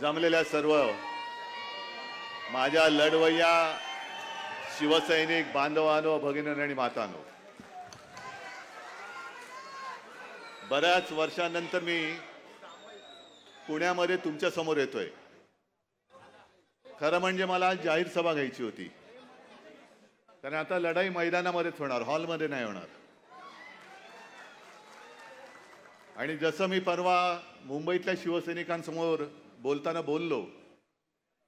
जमलेल्या सर्व माझ्या लढवय्या शिवसैनिक बांधवांनो, भगिनींनो आणि मातांनो, बऱ्याच वर्षांनंतर मी पुण्यामध्ये तुमच्या समोर येतोय. खरं म्हणजे मला जाहीर सभा घ्यायची होती, कारण आता लढाई मैदानामध्येच होणार, हॉलमध्ये नाही होणार. आणि जसं मी परवा मुंबईतल्या शिवसैनिकांसमोर बोलताना बोललो,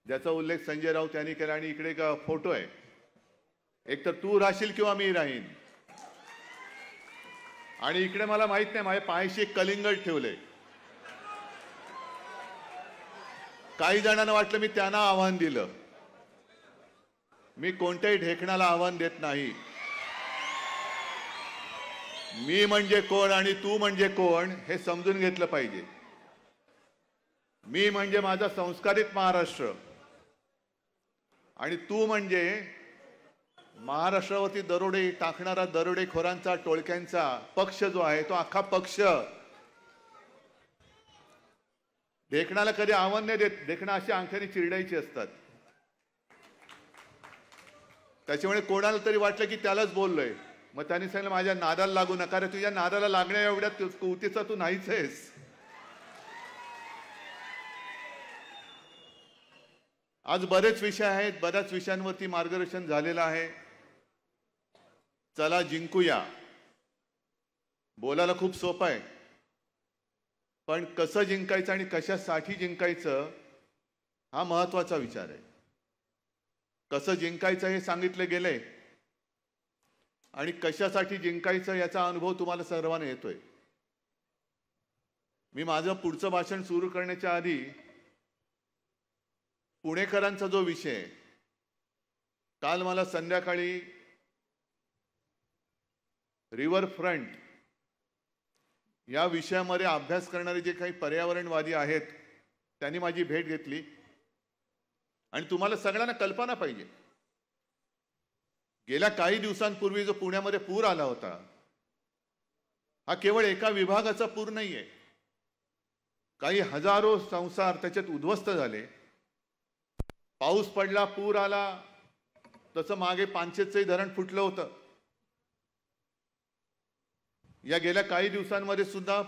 ज्याचा उल्लेख संजय राऊत यांनी केला, आणि इकडे एक फोटो आहे, एक तर तू राहशील किंवा मी राहीन, आणि इकडे मला माहित नाही माझ्या पायाशी एक कलिंगड ठेवले. काही जणांना वाटलं मी त्यांना आव्हान दिलं. मी कोणत्याही ढेकणाला आव्हान देत नाही. मी म्हणजे कोण आणि तू म्हणजे कोण हे समजून घेतलं पाहिजे. मी म्हणजे माझा संस्कारित महाराष्ट्र, आणि तू म्हणजे महाराष्ट्रावरती दरोडे टाकणारा दरोडेखोरांचा, टोळक्यांचा पक्ष जो आहे, तो अख्खा पक्ष. ढेकणाला कधी आव्हान नाही देत. ढेकणं अशी अंगठ्याने चिरडायची असतात. त्याच्यामुळे कोणाला तरी वाटलं की त्यालाच बोललोय, मग त्यांनी सांगितलं माझ्या नादाला लागू नका रे. तुझ्या नादाला लागण्या एवढ्या कुवतीचा तू नाहीच आहेस. आज बरेच विषय आहेत, बऱ्याच विषयांवरती मार्गदर्शन झालेलं आहे. चला जिंकूया. बोलायला खूप सोपं आहे, पण कसं जिंकायचं आणि कशासाठी जिंकायचं हा महत्वाचा विचार आहे. कसं जिंकायचं हे सांगितलं गेलंय, आणि कशासाठी जिंकायचं याचा अनुभव तुम्हाला सर्वांना येतोय. मी माझं पुढचं भाषण सुरू करण्याच्या आधी पुणेकरांचा जो विषय, काल मला संध्याकाळी रिव्हरफ्रंट या विषयामध्ये अभ्यास करणारे जे काही पर्यावरणवादी आहेत त्यांनी माझी भेट घेतली. आणि तुम्हाला सगळ्यांना कल्पना पाहिजे, गेल्या काही दिवसांपूर्वी जो पुण्यामध्ये पूर आला होता, हा केवळ एका विभागाचा पूर नाहीये. काही हजारो संसार त्याच्यात उद्ध्वस्त झाले. पाऊस पडला, पूर आला, तसं मागे पानशेतचंही धरण फुटलं होतं. या गेल्या काही दिवसांमध्ये सुद्धा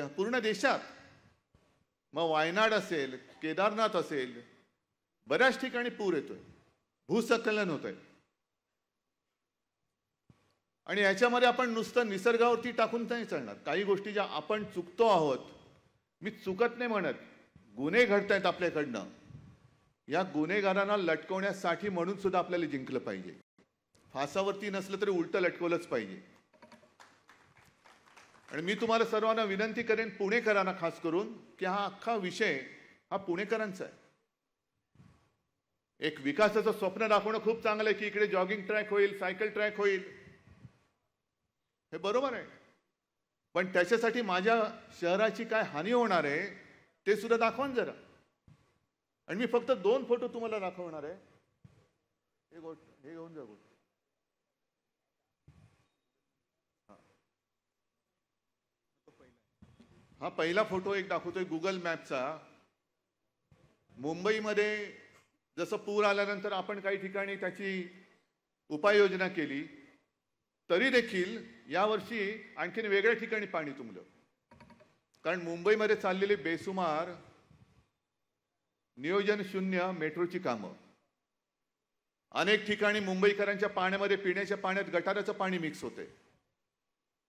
पूर्ण देशात, मग वायनाड असेल, केदारनाथ असेल, बऱ्याच ठिकाणी पूर येतोय, भूस्खलन होतंय. आणि याच्यामध्ये आपण नुसतं निसर्गावरती टाकून नाही चालणार. काही गोष्टी ज्या आपण चुकतो आहोत, मी चुकत नाही म्हणत, गुन्हे घडतायत आपल्याकडनं, या गुन्हेगारांना लटकवण्यासाठी म्हणून सुद्धा आपल्याला जिंकलं पाहिजे. फासावरती नसलं तरी उलटं लटकवलंच पाहिजे. आणि मी तुम्हाला सर्वांना विनंती करेन, पुणेकरांना खास करून, की हा अख्खा विषय हा पुणेकरांचा आहे. एक विकासाचं स्वप्न दाखवणं खूप चांगलं आहे, की इकडे जॉगिंग ट्रॅक होईल, सायकल ट्रॅक होईल, हे बरोबर आहे. पण त्याच्यासाठी माझ्या शहराची काय हानी होणार आहे ते सुद्धा दाखवा जरा. आणि मी फक्त 2 फोटो तुम्हाला दाखवणार आहे. हे घेऊन जा. हा पहिला फोटो एक दाखवतोय गुगल मॅपचा. मुंबईमध्ये जसं पूर आल्यानंतर आपण काही ठिकाणी त्याची उपाययोजना केली, तरी देखील यावर्षी आणखीन वेगळ्या ठिकाणी पाणी तुंबलं. कारण मुंबईमध्ये चाललेली बेसुमार नियोजन शून्य मेट्रोची कामं, अनेक ठिकाणी मुंबईकरांच्या पाण्यामध्ये, पिण्याच्या पाण्यात गटाराचं पाणी मिक्स होतंय,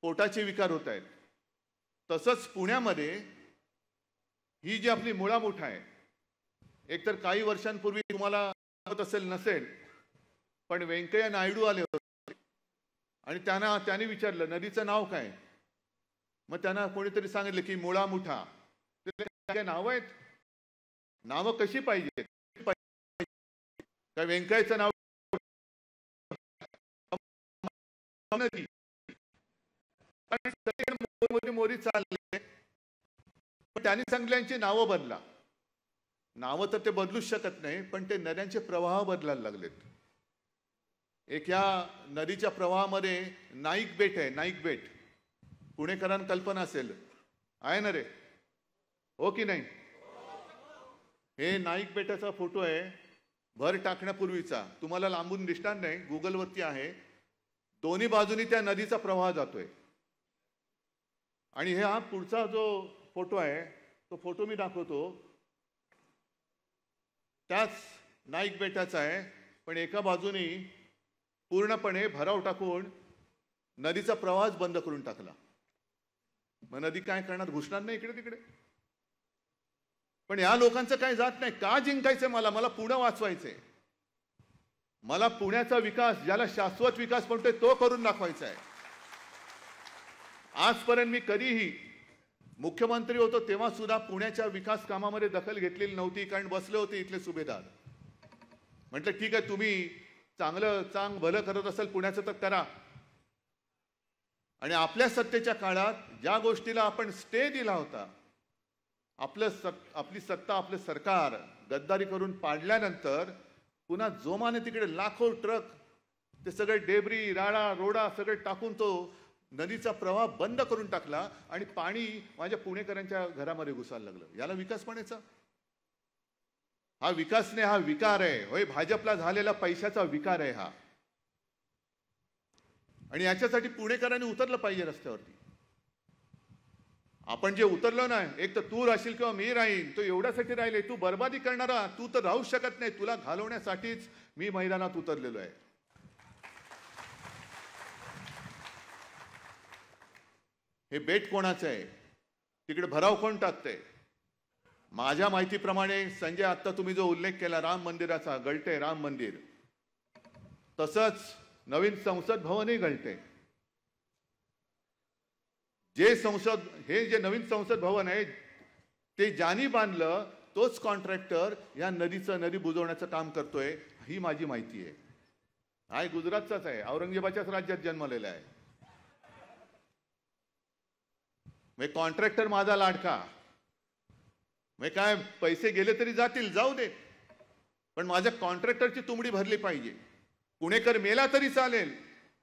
पोटाचे विकार होत आहेत. तसंच पुण्यामध्ये ही जी आपली मुळामुठ आहे, एकतर काही वर्षांपूर्वी तुम्हाला आठवत असेल नसेल, पण व्यंकय्या नायडू आले होते आणि त्यांनी विचारलं नदीचं नाव काय. मग त्यांना कोणीतरी सांगितलं की मुळामुठा. काय नावं आहेत, नावं कशी पाहिजेत. काय व्यंकय्याचं नाव मोरी चालले, पण त्यांनी सांगितल्यांची नावं बदला. नावं तर ते बदलूच शकत नाही, पण ते नद्यांचे प्रवाह बदलायला लागलेत. एक या नदीच्या प्रवाहामध्ये नाईक बेट आहे, नाईक बेट. पुणेकरांना कल्पना असेल, आहे ना रे, हो की नाही. हे नाईक बेटाचा फोटो आहे, भर टाकण्यापूर्वीचा. तुम्हाला लांबून दिसणार नाही, गुगलवरती आहे. दोन्ही बाजूनी त्या नदीचा प्रवाह जातोय. आणि हा पुढचा जो फोटो आहे तो फोटो मी दाखवतो, त्याच नाईक बेटाचा आहे, पण एका बाजूनी पूर्णपणे भराव टाकून नदीचा प्रवाह बंद करून टाकला. मग नदी काय करणार, घुसणार नाही इकडे तिकडे. पण या लोकांचं काय जात नाही. का जिंकायचंय मला? मला पुणे वाचवायचंय. मला पुण्याचा विकास, ज्याला शाश्वत विकास म्हणतोय, तो करून दाखवायचा आहे. आजपर्यंत मी कधीही मुख्यमंत्री होतो तेव्हा सुद्धा पुण्याच्या विकास कामामध्ये दखल घेतलेली नव्हती, कारण बसले होते इथले सुभेदार. म्हटलं ठीक आहे, तुम्ही चांग भलं करत असाल पुण्याचं तर करा. आणि आपल्या सत्तेच्या काळात ज्या गोष्टीला आपण स्टे दिला होता, आपली सत्ता, आपलं सरकार गद्दारी करून पाडल्यानंतर पुन्हा जोमाने तिकडे लाखो ट्रक ते सगळे डेब्री, राडा रोडा सगळे टाकून तो नदीचा प्रवाह बंद करून टाकला आणि पाणी माझ्या पुणेकरांच्या घरामध्ये घुसायला लागलं. याला विकास म्हणायचा? हा विकास नाही, हा विकार आहे. होय, भाजपला झालेला पैशाचा विकार आहे हा. आणि याच्यासाठी पुणेकरांनी उतरलं पाहिजे रस्त्यावरती. आपण जे उतरलो ना, एक तर तू राहशील किंवा मी राहीन, तो एवढ्यासाठी राहिले. तू बर्बादी करणारा, तू तर राहू शकत नाही. तुला घालवण्यासाठीच मी मैदानात उतरलेलो आहे. हे बेट कोणाचं आहे? तिकडे भराव कोण टाकतंय? माझ्या माहितीप्रमाणे संजय, आता तुम्ही जो उल्लेख केला राम मंदिराचा, गळते राम मंदिर, तसंच नवीन संसद भवनही गळते. जे नवीन संसद भवन आहे ते ज्यांनी बांधलं तोच कॉन्ट्रॅक्टर या नदी बुजवण्याचं काम करतोय, ही माझी माहिती आहे. हा गुजरातचाच आहे, औरंगजेबाच्याच राज्यात जन्मलेला आहे. मग कॉन्ट्रॅक्टर माझा लाडका. मग काय, पैसे गेले तरी जातील, जाऊ दे, पण माझ्या कॉन्ट्रॅक्टरची तुंबडी भरली पाहिजे. पुणेकर मेला तरी चालेल,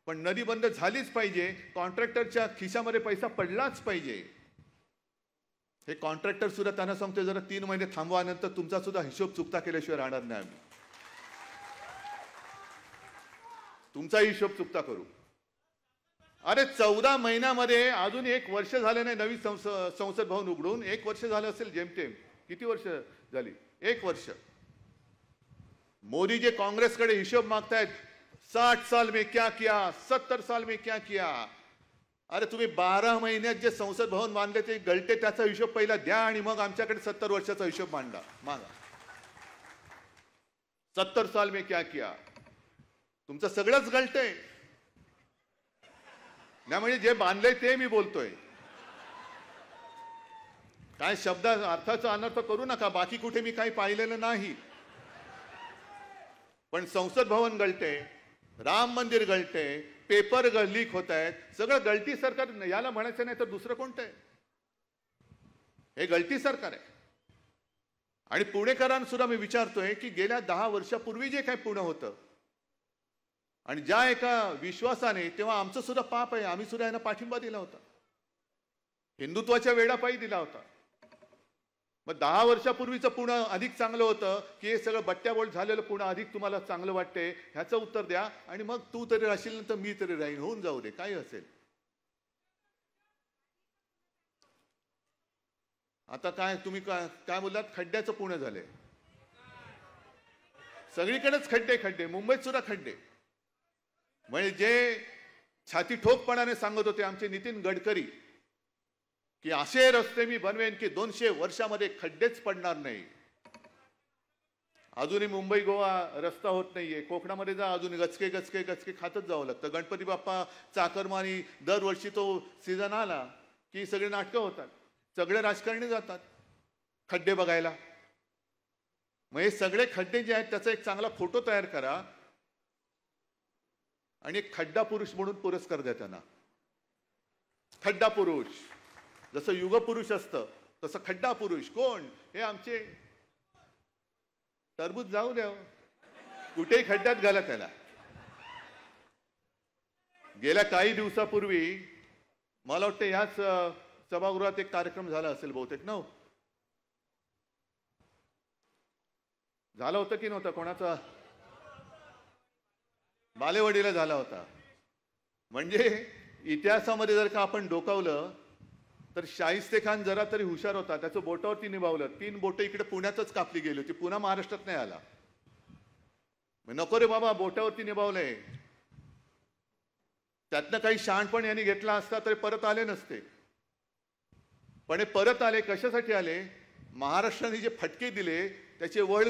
पण नदी बंद झालीच पाहिजे. कॉन्ट्रॅक्टरच्या खिशामध्ये पैसा पडलाच पाहिजे. हे कॉन्ट्रॅक्टर सुद्धा त्यांना सांगतोय, जरा 3 महिने थांबवा, नंतर तुमचा सुद्धा हिशोब चुकता केल्याशिवाय राहणार नाही आम्ही. तुमचा हिशोब चुकता करू. अरे 14 महिन्यामध्ये अजून 1 वर्ष झाले नाही नवीन संसद भवन उघडून. 1 वर्ष झालं असेल जेमतेम. किती वर्ष झाली? 1 वर्ष. मोदी जे काँग्रेसकडे हिशोब मागतायत, 60 साल में क्या किया, 70 साल में क्या किया. अरे तुम्ही 12 महिन्यात जे संसद भवन बांधले ते गळते, त्याचा हिशोब पहिला द्या आणि मग आमच्याकडे 70 वर्षाचा हिशोब मागा. 70 साल में क्या किया. तुमचं सगळंच गळतंय. नाही म्हणजे जे बांधलंय ते मी बोलतोय. काय शब्द अर्थाचा अनर्थ करू नका. बाकी कुठे मी काही पाहिलेलं नाही. पण संसद भवन गळते, राम मंदिर गळते, पेपर लीक होत आहेत. सगळं गळती सरकार. याला म्हणायचं नाही तर दुसरं कोणतं आहे? हे गळती सरकार आहे. आणि पुणेकरांना सुद्धा मी विचारतोय की गेल्या 10 वर्षापूर्वी जे काही पुणे होतं आणि ज्या एका विश्वासाने, तेव्हा आमचं सुद्धा पाप आहे, आम्ही सुद्धा यांना पाठिंबा दिला होता, हिंदुत्वाच्या वेडापायी दिला होता. मग 10 वर्षापूर्वीचं पुणे अधिक चांगलं होतं की हे सगळं बट्ट्याबोळ झालेलं पुणे अधिक तुम्हाला चांगलं वाटते? ह्याचं उत्तर द्या. आणि मग तू तरी राहशील नंतर मी तरी राहीन, होऊन जाऊ दे, काही असेल. आता काय तुम्ही काय बोललात? खड्ड्याचं पुणे झालंय. सगळीकडेच खड्डे खड्डे, मुंबईत सुद्धा खड्डे. म्हणजे जे छाती ठोकपणाने सांगत होते आमचे नितीन गडकरी की असे रस्ते मी बनवेन की 200 वर्षामध्ये खड्डेच पडणार नाही. अजूनही मुंबई गोवा रस्ता होत नाहीये. कोकणामध्ये जा, अजून गचके गचके गचके खातच जावं लागतं. गणपती बाप्पा चाकरमानी दरवर्षी तो सीझन आला की सगळे नाटकं होतात, सगळे राजकारणी जातात खड्डे बघायला. मग हे सगळे खड्डे जे आहेत त्याचा एक चांगला फोटो तयार करा आणि एक खड्डा पुरुष म्हणून पुरस्कार द्या त्यांना. खड्डा पुरुष, जसं युग पुरुष असतं तसं खड्डा पुरुष कोण? हे आमचे टरबूज. जाऊ द्या, कुठेही खड्ड्यात घाला त्याला. गेल्या काही दिवसापूर्वी मला वाटतं ह्याच सभागृहात एक कार्यक्रम झाला असेल बहुतेक ना, झालं होतं की नव्हतं? कोणाचा? बालेवाडीला झाला होता. म्हणजे इतिहासामध्ये जर का आपण डोकावलं तर शाहिस्ते खान जरा तरी हुशार होता. त्याचं बोटावरती निभावलं. 3 बोटं इकडे पुण्यातच कापली गेली होती. पुन्हा महाराष्ट्रात नाही आला. नको रे बाबा, बोटावरती निभावलंय. त्यातनं काही शहाणपण यांनी घेतला असता तरी परत आले नसते. पण हे परत आले. कशासाठी आले? महाराष्ट्राने जे फटके दिले त्याचे वळ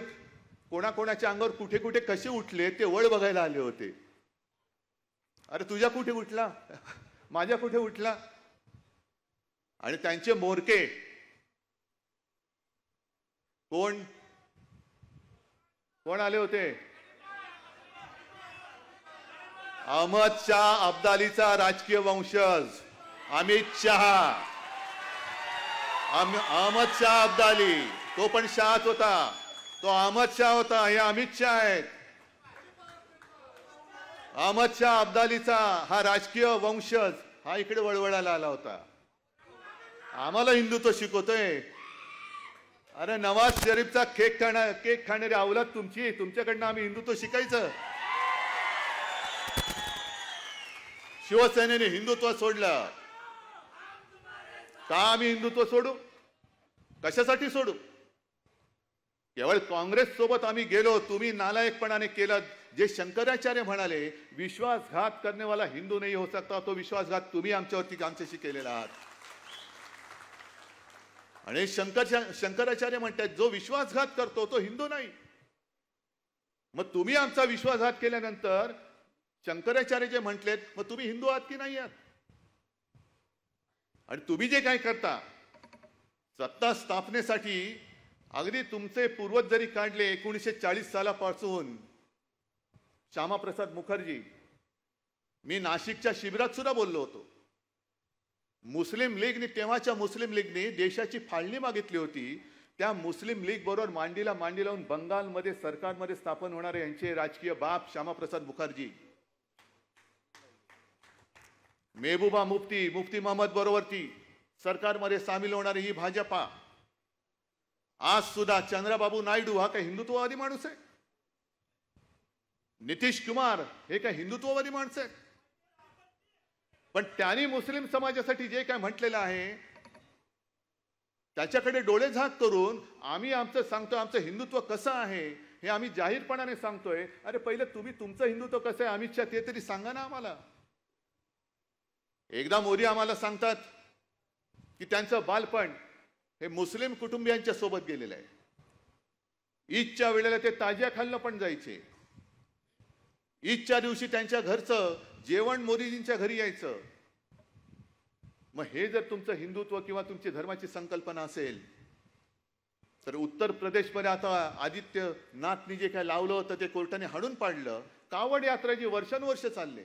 कोणाकोणाच्या अंगावर कुठे कुठे कसे उठले ते वळ बघायला आले होते. अरे तुझ्या कुठे उठला, माझ्या कुठे उठला? आणि त्यांचे मोरके कोण कोण आले होते? अहमद शाह अब्दालीचा राजकीय वंशज अमित शहा. अहमद शाह अब्दाली, तो पण शाहच होता. तो अहमद शाह होता. हे अमित शाह आहेत. अहमद शाह अब्दालीचा हा राजकीय वंशज हा इकडे वळवळायला आला होता. आम्हाला हिंदुत्व शिकवतोय. अरे नवाज शरीफचा केक खाणारी अवलाद तुमची. तुमच्याकडनं आम्ही हिंदुत्व शिकायचं? शिवसेनेने हिंदुत्व सोडलं का? आम्ही हिंदुत्व सोडू? कशासाठी सोडू? केवळ काँग्रेस सोबत आम्ही गेलो. तुम्ही नालायकपणाने केलं. जे शंकराचार्य म्हणाले विश्वासघात करने वाला हिंदू नाही हो सकता, तो विश्वासघात तुम्ही आमच्याशी केलेला आहात. आणि शंकराचार्य म्हणतात जो विश्वासघात करतो तो हिंदू नाही. मग तुम्ही आमचा विश्वासघात केल्यानंतर शंकराचार्य जे म्हटलेत मग तुम्ही हिंदू आहात की नाही आहात? आणि तुम्ही जे काय करता सत्ता स्थापनेसाठी, अगदी तुमचे पूर्वज जरी काढले 1940 सालापासून, श्यामाप्रसाद मुखर्जी, मी नाशिकच्या शिबिरात सुद्धा बोललो होतो. मुस्लिम लीगने, तेव्हाच्या मुस्लिम लीगने देशाची फाळणी मागितली होती. त्या मुस्लिम लीग बरोबर मांडीला मांडी लावून बंगालमध्ये सरकारमध्ये स्थापन होणारे यांचे राजकीय बाप श्यामाप्रसाद मुखर्जी, मेहबूबा मुफ्ती महम्मद बरोबर ती सरकारमध्ये सामील होणारी ही भाजपा. आज सुद्धा चंद्रबाबू नायडू हा काय हिंदुत्ववादी माणूस आहे? नितीश कुमार हे काय हिंदुत्ववादी माणूस आहेत? पण त्यांनी मुस्लिम समाजासाठी जे काय म्हटलेलं आहे त्याच्याकडे डोळे झाक करून आम्ही आमचं सांगतो, आमचं हिंदुत्व कसं आहे हे आम्ही जाहीरपणाने सांगतोय. अरे पहिले तुम्ही तुमचं हिंदुत्व कसं आहे अमित शाह ते तरी सांगा ना आम्हाला. एकदा मोदी आम्हाला सांगतात की त्यांचं बालपण हे मुस्लिम कुटुंबियांच्या सोबत गेलेलं आहे. ईदच्या वेळेला ते ताजिया खाल्लं पण जायचे. ईदच्या दिवशी त्यांच्या घरचं जेवण मोदीजींच्या घरी यायचं. मग हे जर तुमचं हिंदुत्व किंवा तुमची धर्माची संकल्पना असेल तर उत्तर प्रदेशमध्ये आता आदित्यनाथनी जे काय लावलं होतं ते कोर्टाने हाणून पाडलं. कावड यात्रा जी वर्षानुवर्ष चालले,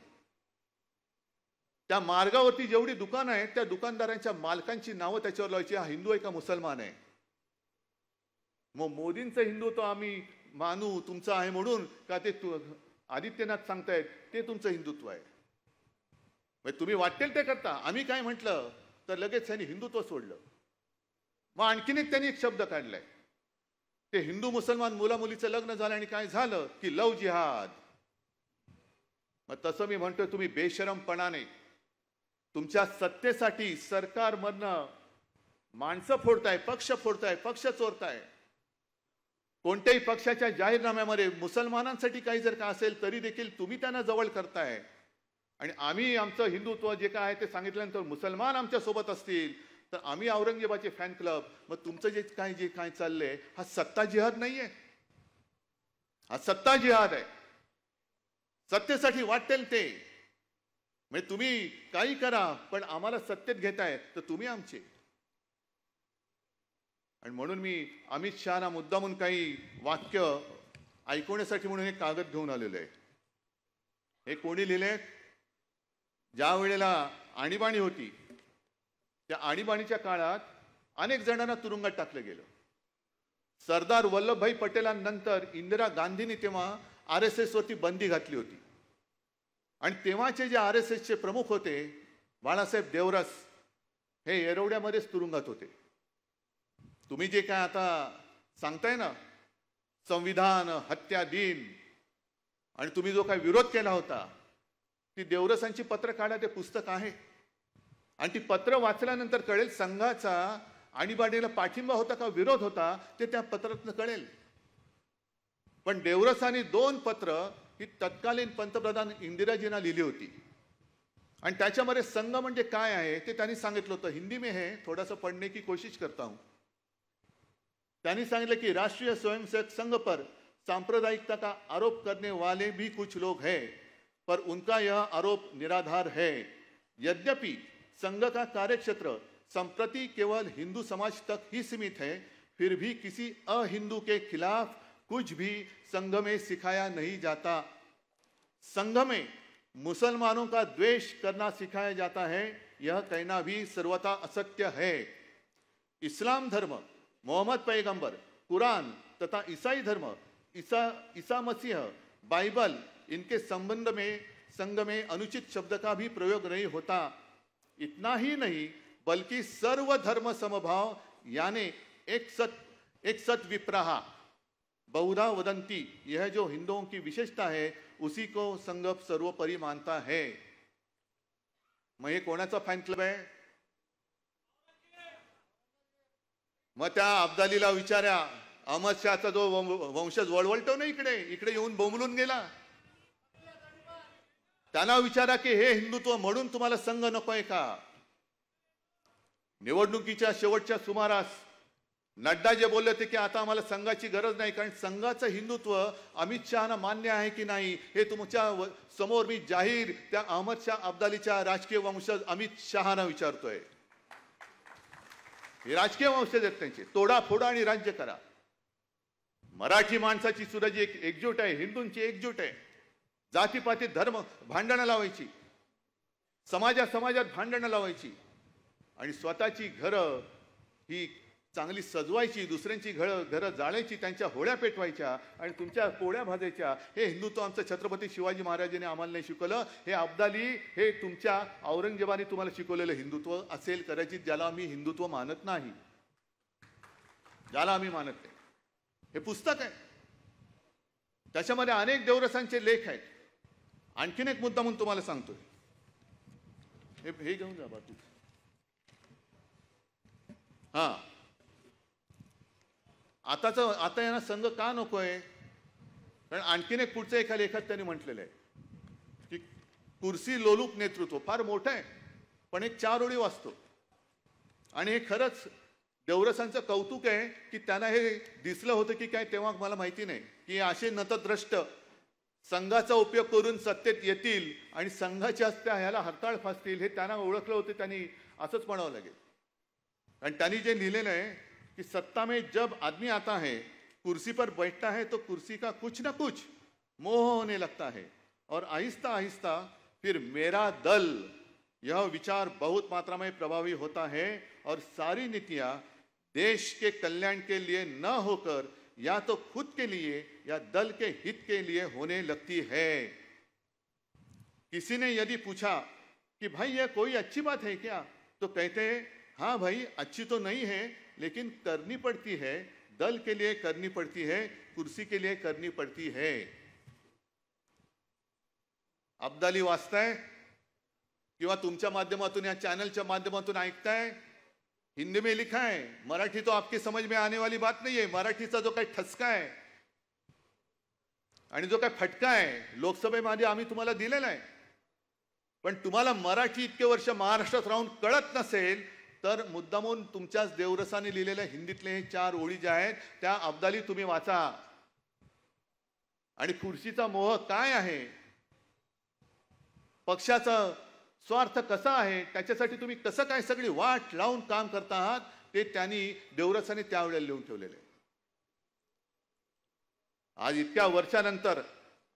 त्या मार्गावरती जेवढी दुकानं आहेत त्या दुकानदारांच्या मालकांची नावं त्याच्यावर लावायची, हा हिंदू आहे का मुसलमान आहे. मग मोदींचं हिंदुत्व आम्ही मानू तुमचं आहे म्हणून का ते आदित्यनाथ सांगतायत ते तुमचं हिंदुत्व आहे? तुम्ही वाटेल ते करता. आम्ही काय म्हटलं तर लगेच त्यांनी हिंदुत्व सोडलं. मग आणखीन त्यांनी एक शब्द काढलाय, ते हिंदू मुसलमान मुला मुलीचं लग्न झालं आणि काय झालं की लव जिहाद. मग तसं मी म्हणतोय तुम्ही बेशरमपणाने तुमच्या सत्तेसाठी सरकारमधनं माणसं फोडताय, पक्ष फोडताय, पक्ष चोरताय. कोणत्याही पक्षाच्या जाहीरनाम्यामध्ये मुसलमानांसाठी काही जर का असेल तरी देखील तुम्ही त्यांना जवळ करताय. आणि आम्ही आमचं हिंदुत्व जे काय आहे ते सांगितल्यानंतर मुसलमान आमच्या सोबत असतील तर आम्ही औरंगजेबाचे फॅन क्लब. मग तुमचं जे काय चाललंय हा सत्ता जिहाद नाहीये, हा सत्ता जिहाद आहे. सत्तेसाठी वाटेल ते, म्हणजे तुम्ही काही करा पण आम्हाला सत्तेत घेताय तर तुम्ही आमचे. आणि म्हणून मी अमित शहाना मुद्दामून काही वाक्य ऐकवण्यासाठी म्हणून एक कागद घेऊन आलेलो आहे. हे कोणी लिहिले? ज्या वेळेला आणीबाणी होती त्या आणीबाणीच्या काळात अनेक जणांना तुरुंगात टाकलं गेलं. सरदार वल्लभभाई पटेलांनंतर इंदिरा गांधींनी तेव्हा RSS वरती बंदी घातली होती. आणि तेव्हाचे जे RSSचे प्रमुख होते बाळासाहेब देवरस हे येरवड्यामध्येच तुरुंगात होते. तुम्ही जे काय आता सांगताय ना संविधान, हत्या दिन, आणि तुम्ही जो काही विरोध केला होता, ती देवरसांची पत्र काढा, ते पुस्तक आहे. आणि ती पत्र वाचल्यानंतर कळेल संघाचा आणीबाणीला पाठिंबा होता का विरोध होता, ते त्या पत्रातून कळेल. पण देवरसांनी 2 पत्र ही तत्कालीन पंतप्रधान इंदिराजींना लिहिली होती. आणि त्याच्यामध्ये संघ म्हणजे काय आहे ते त्यांनी सांगितलं होतं. हिंदी में है, थोड़ा सा पढ़ने की कोशिश करता हूं. त्यांनी सांगितलं की राष्ट्रीय स्वयंसेवक संघ पर सांप्रदायिकता का आरोप करने वाले भी कुछ लोग हैं, पर उनका यह आरोप निराधार है. यद्यपि संघ का कार्यक्षेत्र संप्रति केवल हिंदू समाज तक ही सीमित है, फिर भी किसी अहिंदू के खिलाफ कुछ भी संघ में सिखाया नहीं जाता. संघ में मुसलमानों का द्वेष करना सिखाया जाता है, यह कहना भी सर्वथा असत्य है. इस्लाम धर्म, मोहम्मद पैगंबर, कुरान तथा ईसाई धर्म, ईसा मसीह, बाइबल, इनके संबंध में संघ में अनुचित शब्द का भी प्रयोग नहीं होता. इतना ही नहीं बल्कि सर्व धर्म समभाव यानी एक सत विप्रहा बहुधा वदंती, यह जो हिंदुओं की विशेषता है उसी को संघ सर्वोपरि मानता है. मग हे कोणाचा फॅन क्लब आहे? मग त्या अब्दालीला विचारा, अहमद शहाचा जो वंशज वळवळतो ना इकडे येऊन बोंबलून गेला, त्यांना विचारा की हे हिंदुत्व म्हणून तुम्हाला संघ नकोय का? निवडणुकीच्या शेवटच्या सुमारास नड्डा जे बोलले होते की आता आम्हाला संघाची गरज नाही, कारण संघाचं हिंदुत्व अमित शहाना मान्य आहे की नाही हे तुमच्या समोर मी जाहीर त्या अहमद शाह अब्दालीच्या राजकीय वंशज अमित शहाना विचारतोय. हे राजकीय वंशज आहेत त्यांचे. तोडा फोडा आणि राज्य करा. मराठी माणसाची सुद्धा जी एक एकजूट आहे, हिंदूंची एकजूट आहे. जातीपाती धर्म भांडणं लावायची, समाजात भांडणं लावायची आणि स्वतःची घरं ही चांगली सजवायची, दुसऱ्यांची घरं जाळायची, त्यांच्या होळ्या पेटवायच्या आणि तुमच्या पोळ्या भाजायच्या. हे हिंदुत्व आमचं छत्रपती शिवाजी महाराजांनी आम्हाला नाही शिकवलं. हे अब्दाली, हे तुमच्या औरंगजेबाने तुम्हाला शिकवलेलं हिंदुत्व असेल कदाचित, ज्याला आम्ही हिंदुत्व मानत नाही, ज्याला आम्ही मानत नाही. हे पुस्तक आहे, त्याच्यामध्ये अनेक देवरसांचे लेख आहेत. आणखीन एक मुद्दा म्हणून तुम्हाला सांगतोय, हे घेऊन जा बाजू. हा, आता यांना संघ का नकोय? कारण आणखीन एक पुढचं एका लेखात त्यांनी म्हटलेलं आहे की कुर्सी लोलूप नेतृत्व फार मोठं आहे, पण एक 4 ओळी वाचतो. आणि हे खरंच देवरसांचं कौतुक आहे की त्यांना हे दिसलं होतं की काय तेव्हा मला माहिती नाही की असे नतद्रष्ट संघाचा उपयोग करून सत्तेत येतील आणि संघाच्या ह्याला हरताळ फासतील हे त्यांना ओळखलं होतं. त्यांनी असंच म्हणावं लागेल. आणि त्यांनी जे लिहिलेलं आहे कि सत्ता में जब आदमी आता है, कुर्सी पर बैठता है तो कुर्सी का कुछ ना कुछ मोह होने लगता है और आहिस्ता आहिस्ता फिर मेरा दल यह विचार बहुत मात्रा में प्रभावी होता है और सारी नीतियां देश के कल्याण के लिए न होकर या तो खुद के लिए या दल के हित के लिए होने लगती है. किसी ने यदि पूछा कि भाई यह कोई अच्छी बात है क्या, तो कहते हैं हाँ भाई अच्छी तो नहीं है लेकिन करनी पड़ती है. दल के लिए करनी पड़ती है, कुर्सी के लिए करनी पड़ती है. अब्दाली वाचताय किंवा तुमच्या माध्यमातून या चॅनलच्या माध्यमातून ऐकताय, हिंदी में लिखा है. मराठी तो आपकी समझ में आने वाली बात नहीं है. मराठीचा जो काही ठसका आहे आणि जो काही फटका आहे लोकसभेमध्ये आम्ही तुम्हाला दिलेला आहे. पण तुम्हाला मराठी इतके वर्ष महाराष्ट्रात राहून कळत नसेल तर मुद्दामून तुमच्याच देवरसाने लिहिलेल्या हिंदीतले हे 4 ओळी ज्या आहेत त्या अब्दाली तुम्ही वाचा. आणि खुर्चीचा मोह काय आहे, पक्षाचा स्वार्थ कसा आहे, त्याच्यासाठी तुम्ही कसं काय सगळी वाट लावून काम करता आहात ते त्यांनी देवरसाने त्यावेळेला लिहून ठेवलेले. आज इतक्या वर्षानंतर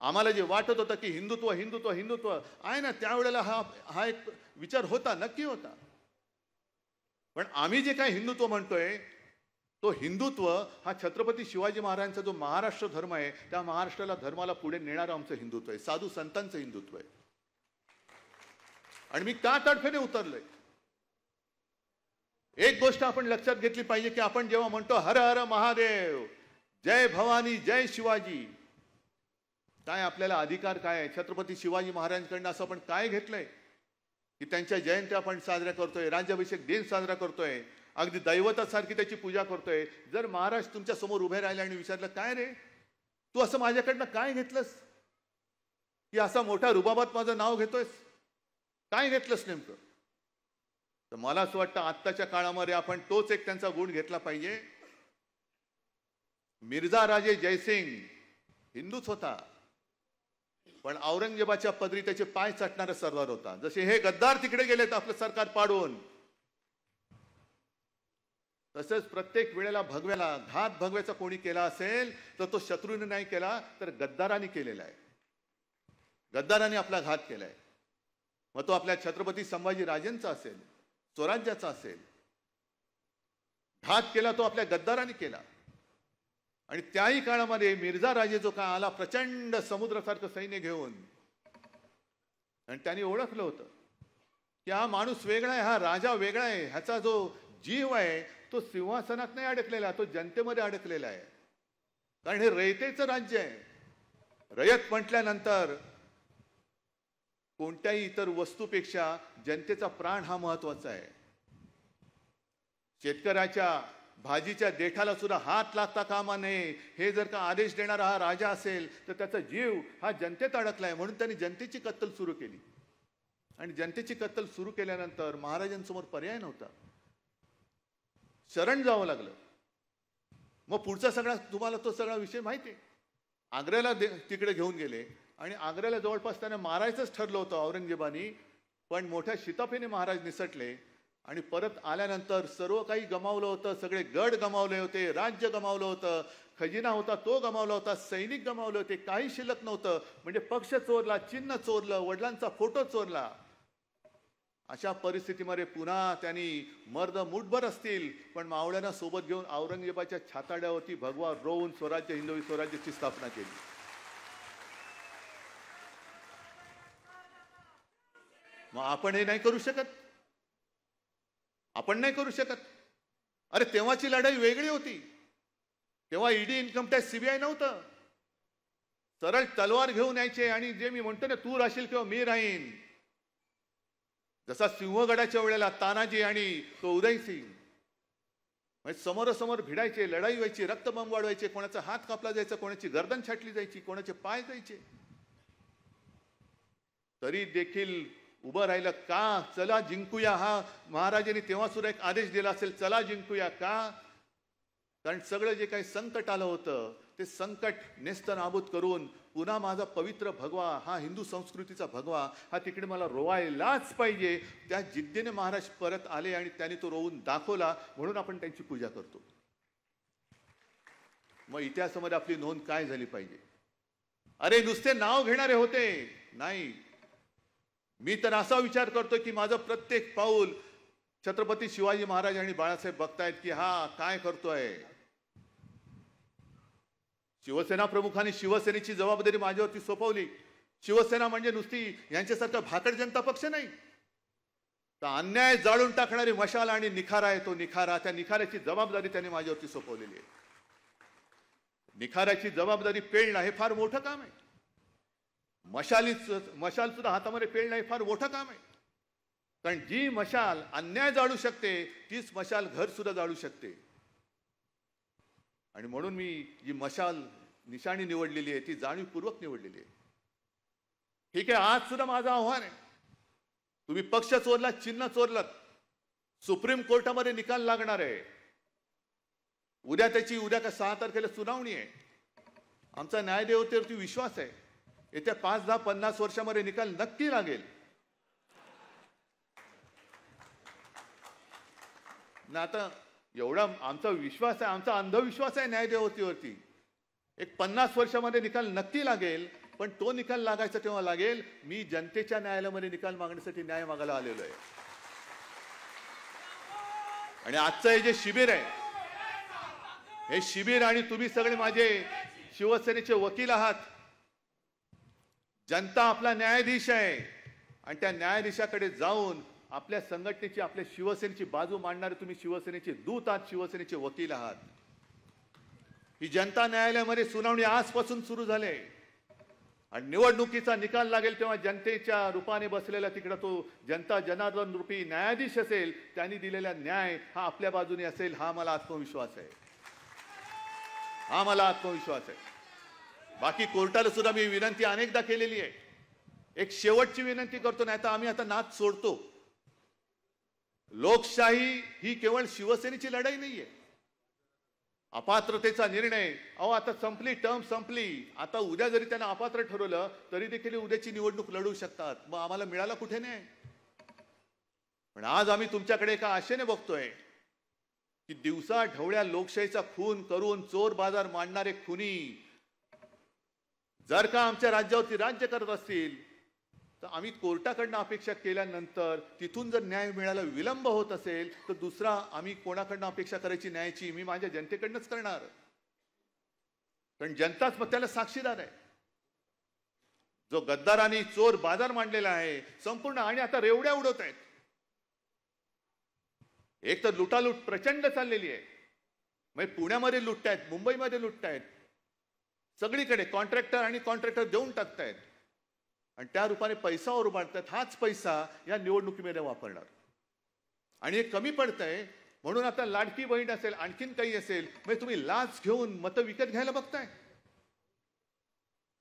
आम्हाला जे वाटत होतं की हिंदुत्व हिंदुत्व हिंदुत्व आहे ना, त्यावेळेला हा एक विचार होता, नक्की होता. पण आम्ही जे काही हिंदुत्व म्हणतोय तो हिंदुत्व हा छत्रपती शिवाजी महाराजांचा जो महाराष्ट्र धर्म आहे त्या महाराष्ट्राला धर्माला पुढे नेणारं आमचं हिंदुत्व आहे, साधू संतांचं हिंदुत्व आहे. आणि मी का तडफेने उतरलोय, एक गोष्ट आपण लक्षात घेतली पाहिजे की आपण जेव्हा म्हणतो हर हर महादेव, जय भवानी जय शिवाजी. काय आपल्याला अधिकार काय आहे? छत्रपती शिवाजी महाराजांकडनं असं आपण काय घेतलंय की त्यांच्या जयंत्या आपण साजऱ्या करतोय, राज्याभिषेक दिन साजरा करतोय, अगदी दैवतासारखी त्याची पूजा करतोय. जर महाराज तुमच्या समोर उभे राहिले आणि विचारलं काय रे तू असं माझ्याकडनं काय घेतलंस की असा मोठा रुबाबात माझं नाव घेतोयस, काय घेतलंस नेमकं? तर मला असं वाटतं आत्ताच्या काळामध्ये आपण तोच एक त्यांचा गुण घेतला पाहिजे. मिर्झा राजे जयसिंग हिंदूच होता, पण औरंगजेबाच्या पदरी त्याचे पाय चाटणारा सरदार होता. जसे हे गद्दार तिकडे गेलेत आपलं सरकार पाडून, तसंच प्रत्येक वेळेला भगव्याला घात भगव्याचा कोणी केला असेल तर तो शत्रूने नाही केला तर गद्दारांनी केलेला आहे. गद्दारांनी आपला घात केलाय. मग तो आपल्या छत्रपती संभाजी राजेंचा असेल, स्वराज्याचा असेल. घात केला तो आपल्या गद्दारांनी केला. आणि त्याही काळामध्ये मिर्झा राजे जो का आला प्रचंड समुद्रासारखं सैन्य घेऊन, आणि त्यांनी ओळखलं होतं की हा माणूस वेगळा आहे, हा राजा वेगळा आहे, ह्याचा जो जीव आहे तो सिंहासनात नाही अडकलेला, तो जनतेमध्ये अडकलेला आहे. कारण हे रयतेचं राज्य आहे. रयत म्हटल्यानंतर कोणत्याही इतर वस्तूपेक्षा जनतेचा प्राण हा महत्वाचा आहे. शेतकऱ्याच्या भाजीच्या देठाला सुद्धा हात लागता कामा नये, हे जर का आदेश देणारा हा राजा असेल तर त्याचा जीव हा जनतेत अडकलाय. म्हणून त्यांनी जनतेची कत्तल सुरू केली. आणि जनतेची कत्तल सुरू केल्यानंतर महाराजांसमोर पर्याय नव्हता, शरण जावं लागलं. मग पुढचा सगळा तुम्हाला तो सगळा विषय माहिती आहे. आग्र्याला तिकडे घेऊन गेले आणि आग्र्याला जवळपास त्यांना मारायचंच ठरलं होतं औरंगजेबानी, पण मोठ्या शिताफीने महाराज निसटले. आणि परत आल्यानंतर सर्व काही गमावलं होतं, सगळे गड गमावले होते, राज्य गमावलं होतं, खजिना होता तो गमावला होता, सैनिक गमावले होते, काही शिल्लक नव्हतं. म्हणजे पक्ष चोरला, चिन्ह चोरलं, वडिलांचा फोटो चोरला. अशा परिस्थितीमध्ये पुन्हा त्यांनी मर्द मुठभर असतील पण मावळ्यांना सोबत घेऊन औरंगजेबाच्या छाताड्यावरती भगवा रोवून स्वराज्य हिंदवी स्वराज्याची स्थापना केली. मग आपण हे नाही करू शकत? आपण नाही करू शकत? अरे तेव्हाची लढाई वेगळी होती. तेव्हा ईडी, इन्कम टॅक्स, सीबीआय नव्हतं. सरळ तलवार घेऊन यायचे आणि जे मी म्हणतो ना तू राहशील किंवा मी राहीन, जसा सिंहगडाच्या वेळेला तानाजी आणि तो उदयसिंग म्हणजे समोरासमोर भिडायचे, लढाई व्हायची, रक्तबंब वाढवायचे, कोणाचा हात कापला जायचा, कोणाची गर्दन छाटली जायची, कोणाचे पाय जायचे. तरी देखील उभं राहिलं का? चला जिंकूया. हा महाराजांनी तेव्हा सुद्धा एक आदेश दिला असेल, चला जिंकूया. का? कारण सगळं जे काही संकट आलं होतं ते संकट नेस्तनाबूत करून पुन्हा माझा पवित्र भगवा, हा हिंदू संस्कृतीचा भगवा, हा तिकडे मला रोवायलाच पाहिजे. त्या जिद्दीने महाराज परत आले आणि त्यांनी तो रोवून दाखवला. म्हणून आपण त्यांची पूजा करतो. मग इतिहासामध्ये आपली नोंद काय झाली पाहिजे? अरे नुसते नाव घेणारे होते नाही. मी तर असा विचार करतो की माझं प्रत्येक पाऊल छत्रपती शिवाजी महाराज आणि बाळासाहेब बघतायत की हा काय करतोय. शिवसेना प्रमुखांनी शिवसेनेची जबाबदारी माझ्यावरती सोपवली. शिवसेना म्हणजे नुसती यांच्यासारखा भाकड जनता पक्ष नाही, तर अन्याय जाळून टाकणारी मशाल आणि निखारा आहे तो निखारा. त्या निखाऱ्याची जबाबदारी त्यांनी माझ्यावरती सोपवलेली आहे. निखाऱ्याची जबाबदारी पेलणं हे फार मोठं काम आहे. मशाल सुद्धा हातामध्ये पेलणं हे फार मोठं काम आहे. कारण जी मशाल अन्याय जाळू शकते तीच मशाल घर सुद्धा जाळू शकते. आणि म्हणून मी जी मशाल निशाणी निवडलेली आहे ती जाणीवपूर्वक निवडलेली आहे. ठीक आहे, आज सुद्धा माझं आव्हान आहे, तुम्ही पक्ष चोरला, चिन्ह चोरलं, सुप्रीम कोर्टामध्ये निकाल लागणार आहे. उद्या का 6 तारखेला सुनावणी आहे. आमचा न्यायदेवतेवरती विश्वास आहे. येत्या 5, 10, 50 वर्षामध्ये निकाल नक्की लागेल. ना आता एवढा आमचा विश्वास आहे, आमचा अंधविश्वास आहे न्यायदेवतेवरती. एक 50 वर्षामध्ये निकाल नक्की लागेल. पण तो निकाल लागायचा तेव्हा लागेल मी जनतेच्या न्यायालयामध्ये निकाल मागण्यासाठी न्याय मागायला आलेलो आहे. आणि आजचं हे जे शिबिर आहे, हे शिबिर आणि तुम्ही सगळे माझे शिवसेनेचे वकील आहात. जनता आपला न्यायाधीश आहे आणि त्या न्यायाधीशाकडे जाऊन आपल्या संघटनेची, आपल्या शिवसेनेची बाजू मांडणारे तुम्ही शिवसेनेचे दूत आहात, शिवसेनेचे वकील आहात. ही जनता न्यायालयामध्ये सुनावणी आजपासून सुरू झाली आणि निवडणुकीचा निकाल लागेल तेव्हा जनतेच्या रूपाने बसलेला तिकडे तो जनता जनार्दन रूपी न्यायाधीश असेल, त्यांनी दिलेला न्याय हा आपल्या बाजूने असेल, हा मला आत्मविश्वास आहे, हा मला आत्मविश्वास आहे. बाकी कोर्टाला सुद्धा मी विनंती अनेकदा केलेली आहे. एक शेवटची विनंती करतो, नाही तर आम्ही आता नाच सोडतो. लोकशाही ही केवळ शिवसेनेची लढाई नाहीये. अपात्रतेचा निर्णय आता संपली, टर्म संपली. आता उद्या जरी त्यांना अपात्र ठरवलं तरी देखील उद्याची निवडणूक लढवू शकतात. मग आम्हाला मिळाला कुठे नाही. पण आज आम्ही तुमच्याकडे एका आशेने बघतोय की दिवसा ढवळ्या लोकशाहीचा खून करून चोर बाजार मांडणारे खुनी जर का आमच्या राज्यावरती राज्य करत असतील तर आम्ही कोर्टाकडनं अपेक्षा केल्यानंतर तिथून जर न्याय मिळायला विलंब होत असेल तर दुसरा आम्ही कोणाकडनं अपेक्षा करायची न्यायाची? मी माझ्या जनतेकडनंच करणार. कारण जनताच मग त्याला साक्षीदार आहे. जो गद्दारांनी चोर बाजार मांडलेला आहे संपूर्ण, आणि आता रेवड्या उडवत आहेत. एक तर लुटालूट प्रचंड चाललेली आहे. म्हणजे पुण्यामध्ये लुटतायत, मुंबईमध्ये लुटतायत, सगळीकडे कॉन्ट्रॅक्टर आणि कॉन्ट्रॅक्टर देऊन टाकतायत आणि त्या रूपाने पैसा उभारतात. हाच पैसा या निवडणुकीमध्ये वापरणार आणि हे कमी पडतंय. म्हणून आता लाडकी बहीण असेल, आणखीन काही असेल, म्हणजे तुम्ही लाच घेऊन मतं विकत घ्यायला बघताय.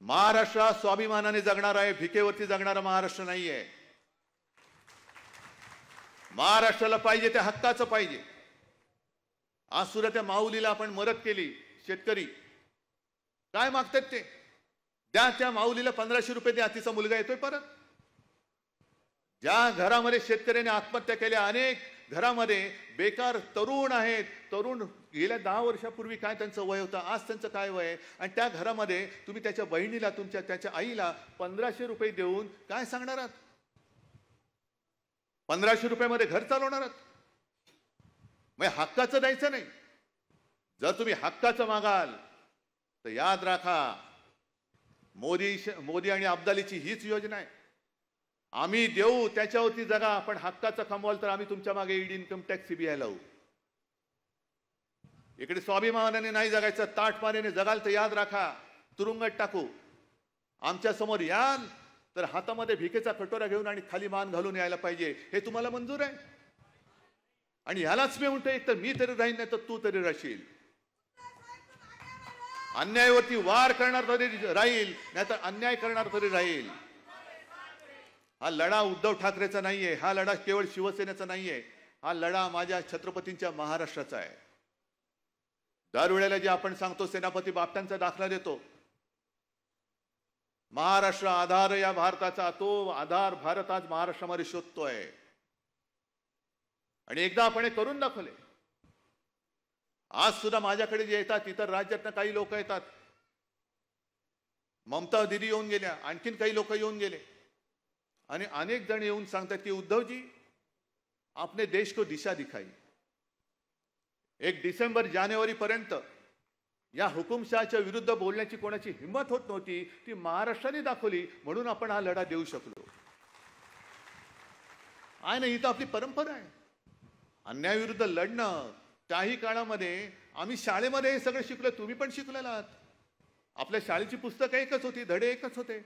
महाराष्ट्र हा स्वाभिमानाने जगणार आहे, भिकेवरती जगणारा महाराष्ट्र नाहीये. महाराष्ट्राला पाहिजे ते हक्काचं पाहिजे. आज सुद्धा त्या माऊलीला आपण मदत केली. शेतकरी काय मागतात ते द्या. त्या माऊलीला 1500 रुपये द्या. तिचा मुलगा येतोय परत. ज्या घरामध्ये शेतकऱ्याने आत्महत्या केल्या, अनेक घरामध्ये बेकार तरुण आहेत. तरुण गेल्या 10 वर्षापूर्वी काय त्यांचं वय होतं, आज त्यांचं काय वय आहे, आणि त्या घरामध्ये तुम्ही त्याच्या बहिणीला, त्याच्या आईला 1500 रुपये देऊन काय सांगणार आहात? 1500 रुपयामध्ये घर चालवणार आहात? मग हक्काचं द्यायचं नाही. जर तुम्ही हक्काचं मागाल तर याद राखा, मोदी आणि अब्दालीची हीच योजना आहे. आम्ही देऊ त्याच्यावरती जगा, पण हक्काचं कमवाल तर आम्ही तुमच्या मागे ईडी, इन्कम टॅक्स, सीबीआय लावू. इकडे स्वाभिमानाने नाही जगायचं, ताटमानेने जगाल तर याद राखा तुरुंगात टाकू. आमच्या समोर याल तर हातामध्ये भिकेचा कटोरा घेऊन आणि खाली मान घालून यायला पाहिजे. हे तुम्हाला मंजूर आहे? आणि ह्यालाच मी म्हणतो, एक तर मी तरी राहीन, नाही तर तू तरी राहशील. अन्यायावरती वार करणार तरी राहील, नाहीतर अन्याय करणार तरी राहील. हा लढा उद्धव ठाकरेचा नाहीये. हा लढा केवळ शिवसेनेचा नाहीये. हा लढा माझ्या छत्रपतींच्या महाराष्ट्राचा आहे. दरवेळेला जे आपण सांगतो, सेनापती बापटांचा दाखला देतो, महाराष्ट्र आधार या भारताचा, तो आधार भारत आज महाराष्ट्रामध्ये शोधतोय. आणि एकदा आपण हे करून दाखवले. आज सुद्धा माझ्याकडे जे येतात, इतर राज्यातनं काही लोक येतात. ममता दीदी येऊन गेल्या, आणखीन काही लोक येऊन गेले आणि अनेक जण येऊन सांगतात की उद्धवजी आपने देश को दिशा दिखाई. 1 डिसेंबर जानेवारी पर्यंत या हुकुमशहाच्या विरुद्ध बोलण्याची कोणाची हिंमत होत नव्हती, ती महाराष्ट्राने दाखवली. म्हणून आपण हा लढा देऊ शकलो. आहे ना, ही तर आपली परंपरा आहे, अन्यायाविरुद्ध लढणं. त्याही काळामध्ये आम्ही शाळेमध्ये हे सगळं शिकलो, तुम्ही पण शिकलेला आहात. आपल्या शाळेची पुस्तकं एकच होती, धडे एकच होते.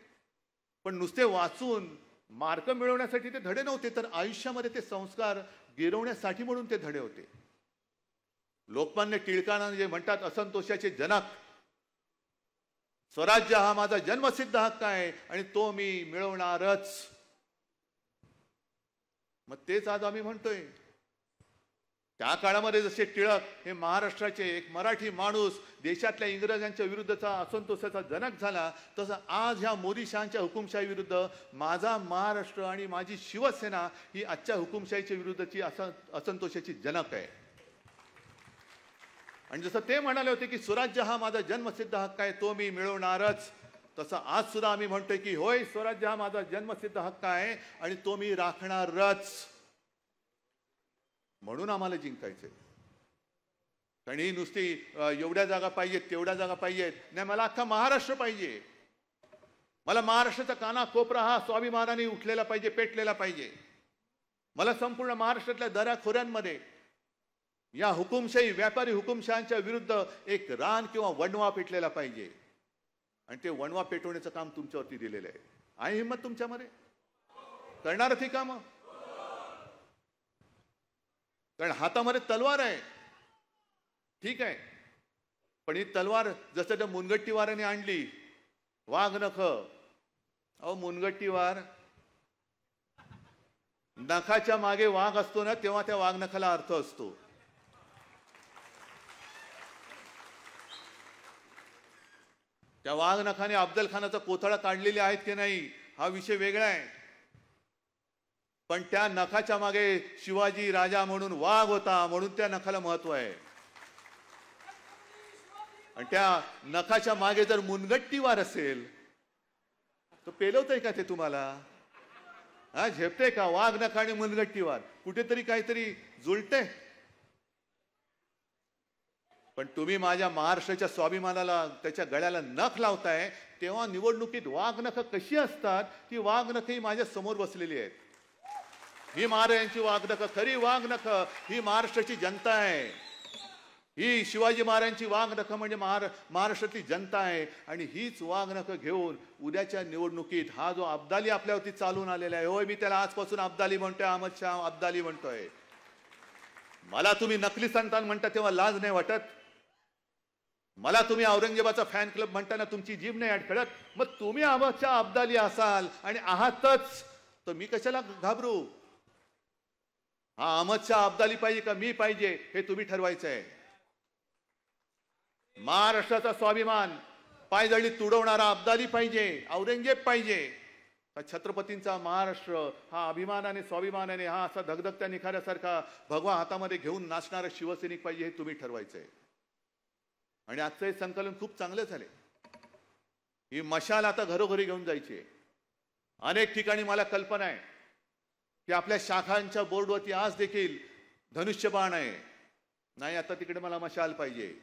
पण नुसते वाचून मार्क मिळवण्यासाठी ते धडे नव्हते, तर आयुष्यामध्ये ते संस्कार गिरवण्यासाठी म्हणून ते धडे होते. लोकमान्य टिळकांना जे म्हणतात असंतोषाचे जनक, स्वराज्य हा माझा जन्मसिद्ध हक्क आहे आणि तो मी मिळवणारच. मग तेच आज आम्ही म्हणतोय. त्या काळामध्ये जसे टिळक हे महाराष्ट्राचे एक मराठी माणूस देशातल्या इंग्रजांच्या विरुद्धचा असंतोषाचा जनक झाला, तसं आज ह्या मोदी शहांच्या हुकुमशाही विरुद्ध माझा महाराष्ट्र आणि माझी शिवसेना ही आजच्या हुकुमशाहीच्या विरुद्धची असंतोषाची जनक आहे. आणि जसं ते म्हणाले होते की स्वराज्य हा माझा जन्मसिद्ध हक्क आहे, तो मी मिळवणारच, तसं आज सुद्धा आम्ही म्हणतोय की होय, स्वराज्य हा माझा जन्मसिद्ध हक्क आहे आणि तो मी राखणारच. म्हणून आम्हाला जिंकायचंय. कारण ही नुसती एवढ्या जागा पाहिजेत, तेवढ्या जागा पाहिजेत नाही, मला अख्खा महाराष्ट्र पाहिजे. मला महाराष्ट्राचा काना कोपरा हा स्वाभिमानाने उठलेला पाहिजे, पेटलेला पाहिजे. मला संपूर्ण महाराष्ट्रातल्या दऱ्याखोऱ्यांमध्ये या हुकुमशाही व्यापारी हुकुमशहांच्या विरुद्ध एक रान किंवा वणवा पेटलेला पाहिजे आणि ते वणवा पेटवण्याचं काम तुमच्यावरती दिलेलं आहे हिम्मत तुमच्यामध्ये करणार ती काम कारण हातामध्ये तलवार आहे ठीक आहे पण ही तलवार जसं त्या मुनगट्टीवाराने आणली वाघ नख अहो मुनगट्टीवार नखाच्या मागे वाघ असतो ना तेव्हा त्या वाघ नखाला अर्थ असतो त्या वाघ नखाने अफजल खानाचा कोथळा काढलेले आहेत की नाही हा विषय वेगळा आहे पण त्या नखाच्या मागे शिवाजी राजा म्हणून वाघ होता म्हणून त्या नखाला महत्व आहे आणि त्या नखाच्या मागे जर मुनगट्टीवार असेल तर पेलवतंय का ते तुम्हाला हा झेपते का वाघ नख आणि मुनगट्टीवार कुठेतरी काहीतरी जुळते पण तुम्ही माझ्या महाराष्ट्राच्या स्वाभिमानाला त्याच्या गळ्याला नख लावताय तेव्हा निवडणुकीत वाघ नख कशी असतात ती वाघ नख ही माझ्या समोर बसलेली आहेत ही महाराजांची वाघ नख खरी वाघ नख ही महाराष्ट्राची जनता आहे ही शिवाजी महाराजांची वाघ नख म्हणजे महाराष्ट्रातली जनता आहे आणि हीच वाघ नख घेऊन उद्याच्या निवडणुकीत हा जो अब्दाली आपल्यावरती चालून आलेला आहे होय मी त्याला आजपासून अब्दाली म्हणतोय अहमद शाह अब्दाली म्हणतोय मला तुम्ही नकली संतान म्हणता तेव्हा लाज नाही वाटत मला तुम्ही औरंगजेबाचा फॅन क्लब म्हणताना तुमची जीभ नाही अडखळत मग तुम्ही अहमद शाह अब्दाली असाल आणि आहातच तर मी कशाला घाबरू हा अहमद शाह अब्दाली पाहिजे का मी पाहिजे हे तुम्ही ठरवायचं आहे महाराष्ट्राचा स्वाभिमान पायदळी तुडवणारा अब्दाली पाहिजे औरंगजेब पाहिजे छत्रपतींचा महाराष्ट्र हा अभिमानाने स्वाभिमानाने हा असा धगधगत्या निखाऱ्यासारखा भगवा हातामध्ये घेऊन नाचणारा शिवसैनिक पाहिजे हे तुम्ही ठरवायचंय आणि आजचं हे संकलन खूप चांगलं झाले ही मशाल आता घरोघरी घेऊन जायची अनेक ठिकाणी मला कल्पना आहे की आपल्या शाखांच्या बोर्डवरती आज देखील धनुष्यबाण आहे नाही आता तिकडे मला मशाल पाहिजे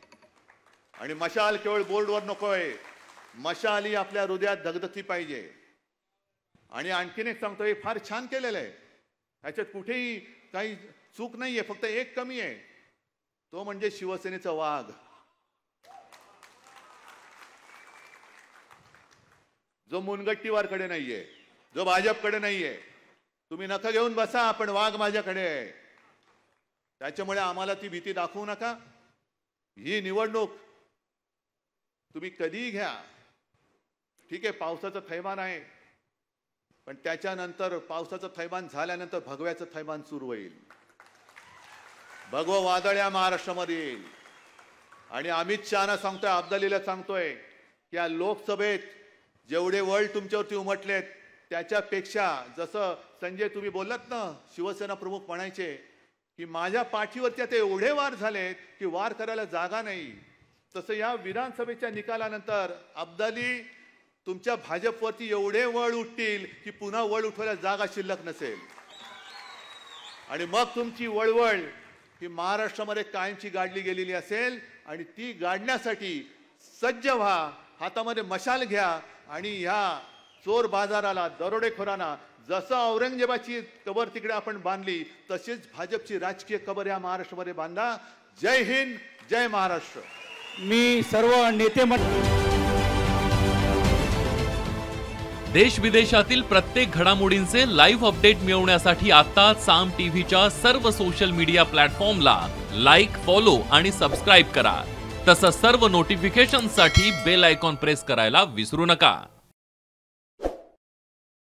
आणि मशाल केवळ बोर्डवर नकोय मशाल ही आपल्या हृदयात धगधगती पाहिजे आणि आणखीन एक सांगतो हे फार छान केलेलं आहे याच्यात कुठेही काही चूक नाहीये फक्त एक कमी आहे तो म्हणजे शिवसेनेचा वाघ जो मुनगट्टीवारकडे नाहीये जो भाजपकडे नाहीये तुम्ही नका घेऊन बसा पण वाघ माझ्याकडे आहे त्याच्यामुळे आम्हाला ती भीती दाखवू नका ही निवडणूक तुम्ही कधीही घ्या ठीक आहे पावसाचं थैमान आहे पण त्याच्यानंतर पावसाचं थैमान झाल्यानंतर भगव्याचं थैमान सुरू होईल भगवं वादळ या महाराष्ट्रामध्ये येईल आणि अमित शहाना सांगतोय अब्दालीला सांगतोय की या लोकसभेत जेवढे वळ तुमच्यावरती उमटलेत त्याच्यापेक्षा जसं संजय तुम्ही बोललात ना शिवसेना प्रमुख म्हणायचे की माझ्या पाठीवरती आता एवढे वार झालेत की वार करायला जागा नाही तसं या विधानसभेच्या निकालानंतर अब्दाली तुमच्या भाजपवरती एवढे वळ उठतील की पुन्हा वळ उठवायला जागा शिल्लक नसेल आणि मग तुमची वळवळ ही महाराष्ट्रामध्ये कायमची गाडली गेलेली असेल आणि ती गाडण्यासाठी सज्ज व्हा हातामध्ये मशाल घ्या आणि ह्या चोर बाजाराला दरोडेखोरांना जसं औरंगजेबाची कबर तिकडे आपण बांधली तशीच भाजपची राजकीय कबर या महाराष्ट्रामध्ये बांधा जय हिंद जय महाराष्ट्र मी सर्व नेते देश विदेशातील प्रत्येक घडामोडींचे लाईव्ह अपडेट मिळवण्यासाठी आता साम टीव्हीच्या सर्व सोशल मीडिया प्लॅटफॉर्मला लाईक, फॉलो आणि सबस्क्राईब करा. तसंच सर्व नोटिफिकेशनसाठी बेल आयकॉन प्रेस करायला विसरू नका.